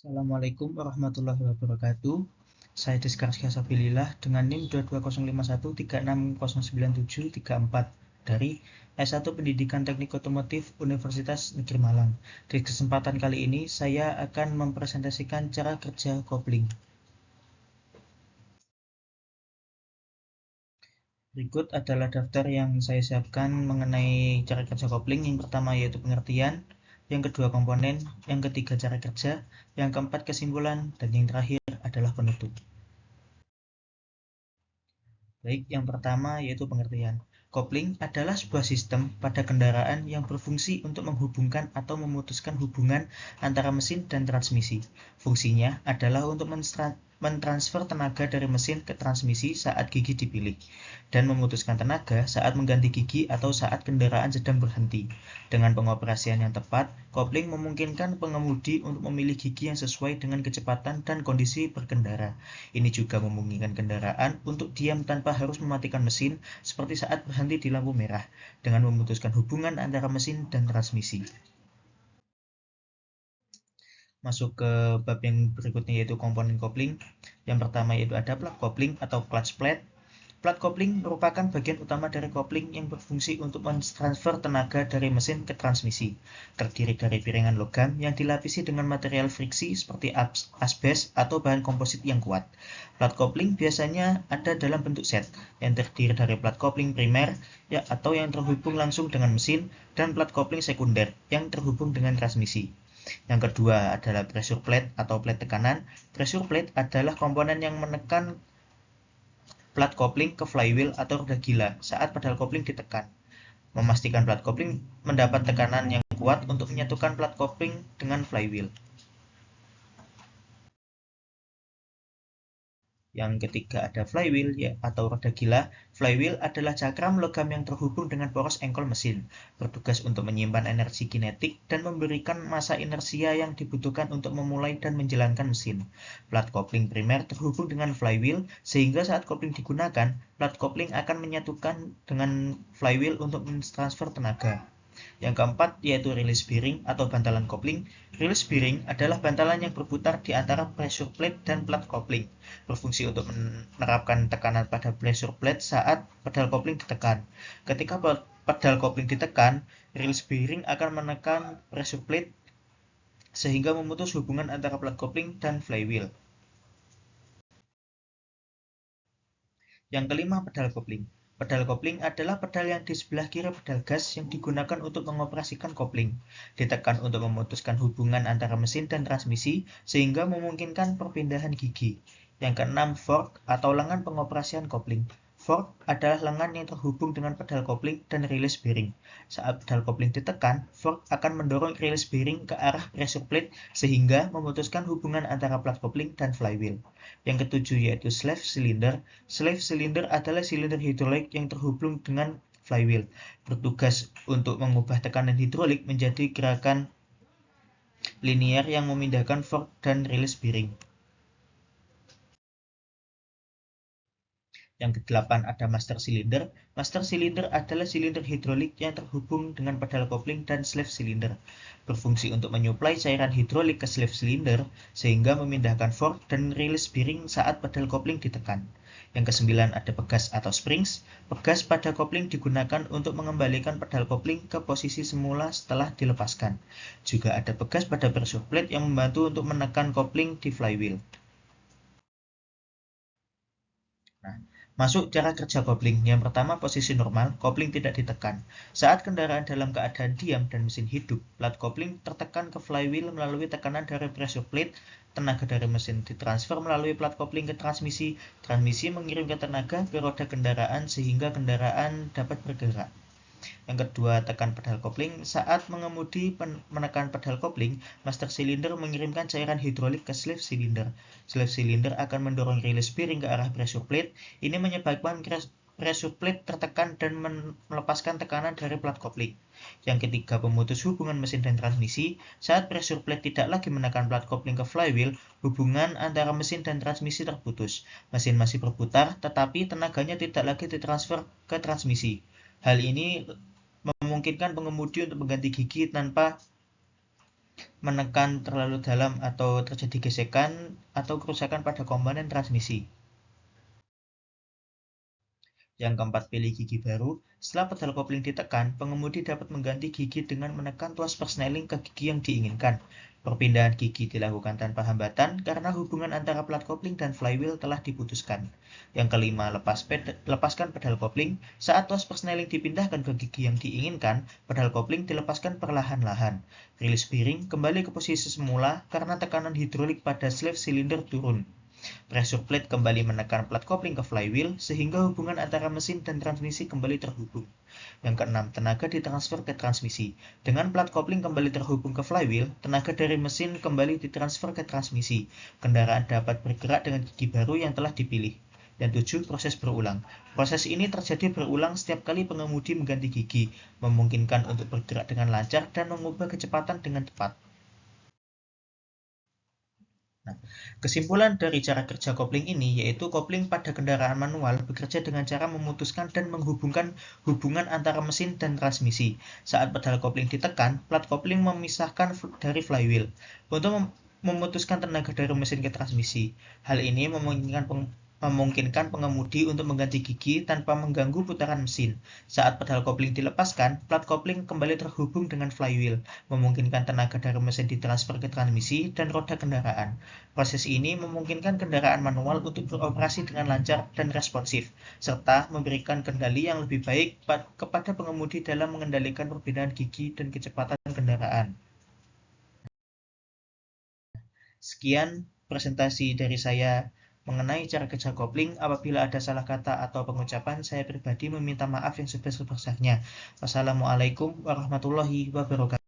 Assalamualaikum warahmatullahi wabarakatuh. Saya Diskarsya Sabilillah dengan NIM 2205136097344 dari S1 Pendidikan Teknik Otomotif Universitas Negeri Malang. Di kesempatan kali ini saya akan mempresentasikan cara kerja kopling. Berikut adalah daftar yang saya siapkan mengenai cara kerja kopling. Yang pertama yaitu pengertian, yang kedua komponen, yang ketiga cara kerja, yang keempat kesimpulan, dan yang terakhir adalah penutup. Baik, yang pertama yaitu pengertian. Kopling adalah sebuah sistem pada kendaraan yang berfungsi untuk menghubungkan atau memutuskan hubungan antara mesin dan transmisi. Fungsinya adalah untuk mentransfer tenaga dari mesin ke transmisi saat gigi dipilih, dan memutuskan tenaga saat mengganti gigi atau saat kendaraan sedang berhenti. Dengan pengoperasian yang tepat, kopling memungkinkan pengemudi untuk memilih gigi yang sesuai dengan kecepatan dan kondisi berkendara. Ini juga memungkinkan kendaraan untuk diam tanpa harus mematikan mesin seperti saat berhenti di lampu merah, dengan memutuskan hubungan antara mesin dan transmisi. Masuk ke bab yang berikutnya yaitu komponen kopling. Yang pertama yaitu ada plug kopling atau clutch plate. Plat kopling merupakan bagian utama dari kopling yang berfungsi untuk mentransfer tenaga dari mesin ke transmisi. Terdiri dari piringan logam yang dilapisi dengan material friksi seperti asbes atau bahan komposit yang kuat. Plat kopling biasanya ada dalam bentuk set, yang terdiri dari plat kopling primer atau yang terhubung langsung dengan mesin, dan plat kopling sekunder yang terhubung dengan transmisi. Yang kedua adalah pressure plate atau plate tekanan. Pressure plate adalah komponen yang menekan plat kopling ke flywheel atau roda gila saat pedal kopling ditekan, memastikan plat kopling mendapat tekanan yang kuat untuk menyatukan plat kopling dengan flywheel. Yang ketiga ada flywheel atau roda gila. Flywheel adalah cakram logam yang terhubung dengan poros engkol mesin, bertugas untuk menyimpan energi kinetik dan memberikan massa inersia yang dibutuhkan untuk memulai dan menjalankan mesin. Plat kopling primer terhubung dengan flywheel, sehingga saat kopling digunakan, plat kopling akan menyatukan dengan flywheel untuk mentransfer tenaga. Yang keempat yaitu release bearing atau bantalan kopling. Release bearing adalah bantalan yang berputar di antara pressure plate dan plat kopling, berfungsi untuk menerapkan tekanan pada pressure plate saat pedal kopling ditekan. Ketika pedal kopling ditekan, release bearing akan menekan pressure plate sehingga memutus hubungan antara plat kopling dan flywheel. Yang kelima, pedal kopling. Pedal kopling adalah pedal yang di sebelah kiri pedal gas yang digunakan untuk mengoperasikan kopling. Ditekan untuk memutuskan hubungan antara mesin dan transmisi sehingga memungkinkan perpindahan gigi. Yang keenam, fork atau lengan pengoperasian kopling. Fork adalah lengan yang terhubung dengan pedal kopling dan release bearing. Saat pedal kopling ditekan, fork akan mendorong release bearing ke arah pressure plate sehingga memutuskan hubungan antara plat kopling dan flywheel. Yang ketujuh yaitu slave cylinder. Slave cylinder adalah silinder hidrolik yang terhubung dengan flywheel, bertugas untuk mengubah tekanan hidrolik menjadi gerakan linier yang memindahkan fork dan release bearing. Yang kedelapan ada master cylinder. Master cylinder adalah silinder hidrolik yang terhubung dengan pedal kopling dan slave cylinder, berfungsi untuk menyuplai cairan hidrolik ke slave cylinder sehingga memindahkan fork dan release bearing saat pedal kopling ditekan. Yang kesembilan ada pegas atau springs. Pegas pada kopling digunakan untuk mengembalikan pedal kopling ke posisi semula setelah dilepaskan. Juga ada pegas pada pressure plate yang membantu untuk menekan kopling di flywheel. Nah, masuk cara kerja kopling. Yang pertama, posisi normal, kopling tidak ditekan. Saat kendaraan dalam keadaan diam dan mesin hidup, plat kopling tertekan ke flywheel melalui tekanan dari pressure plate. Tenaga dari mesin ditransfer melalui plat kopling ke transmisi. Transmisi mengirimkan tenaga ke roda kendaraan sehingga kendaraan dapat bergerak. Yang kedua, tekan pedal kopling. Saat mengemudi menekan pedal kopling, master cylinder mengirimkan cairan hidrolik ke slave cylinder. Slave cylinder akan mendorong release bearing ke arah pressure plate. Ini menyebabkan pressure plate tertekan dan melepaskan tekanan dari plat kopling. Yang ketiga, pemutus hubungan mesin dan transmisi. Saat pressure plate tidak lagi menekan plat kopling ke flywheel, hubungan antara mesin dan transmisi terputus. Mesin masih berputar, tetapi tenaganya tidak lagi ditransfer ke transmisi. Hal ini memungkinkan pengemudi untuk mengganti gigi tanpa menekan terlalu dalam atau terjadi gesekan atau kerusakan pada komponen transmisi. Yang keempat, pilih gigi baru. Setelah pedal kopling ditekan, pengemudi dapat mengganti gigi dengan menekan tuas persneling ke gigi yang diinginkan. Perpindahan gigi dilakukan tanpa hambatan karena hubungan antara plat kopling dan flywheel telah diputuskan. Yang kelima, lepaskan pedal kopling. Saat tuas persneling dipindahkan ke gigi yang diinginkan, pedal kopling dilepaskan perlahan-lahan. Rilis bearing kembali ke posisi semula karena tekanan hidrolik pada sleeve silinder turun. Pressure plate kembali menekan plat kopling ke flywheel sehingga hubungan antara mesin dan transmisi kembali terhubung. Yang keenam, tenaga ditransfer ke transmisi. Dengan plat kopling kembali terhubung ke flywheel, tenaga dari mesin kembali ditransfer ke transmisi. Kendaraan dapat bergerak dengan gigi baru yang telah dipilih. Dan 7, proses berulang. Proses ini terjadi berulang setiap kali pengemudi mengganti gigi, memungkinkan untuk bergerak dengan lancar dan mengubah kecepatan dengan tepat. Nah, kesimpulan dari cara kerja kopling ini yaitu kopling pada kendaraan manual bekerja dengan cara memutuskan dan menghubungkan hubungan antara mesin dan transmisi. Saat pedal kopling ditekan, plat kopling memisahkan dari flywheel untuk memutuskan tenaga dari mesin ke transmisi. Hal ini memungkinkan pengemudi untuk mengganti gigi tanpa mengganggu putaran mesin. Saat pedal kopling dilepaskan, plat kopling kembali terhubung dengan flywheel, memungkinkan tenaga dari mesin ditransfer ke transmisi dan roda kendaraan. Proses ini memungkinkan kendaraan manual untuk beroperasi dengan lancar dan responsif, serta memberikan kendali yang lebih baik kepada pengemudi dalam mengendalikan perbedaan gigi dan kecepatan kendaraan. Sekian presentasi dari saya mengenai cara kerja kopling. Apabila ada salah kata atau pengucapan, saya pribadi meminta maaf yang sebesar-besarnya. Wassalamualaikum warahmatullahi wabarakatuh.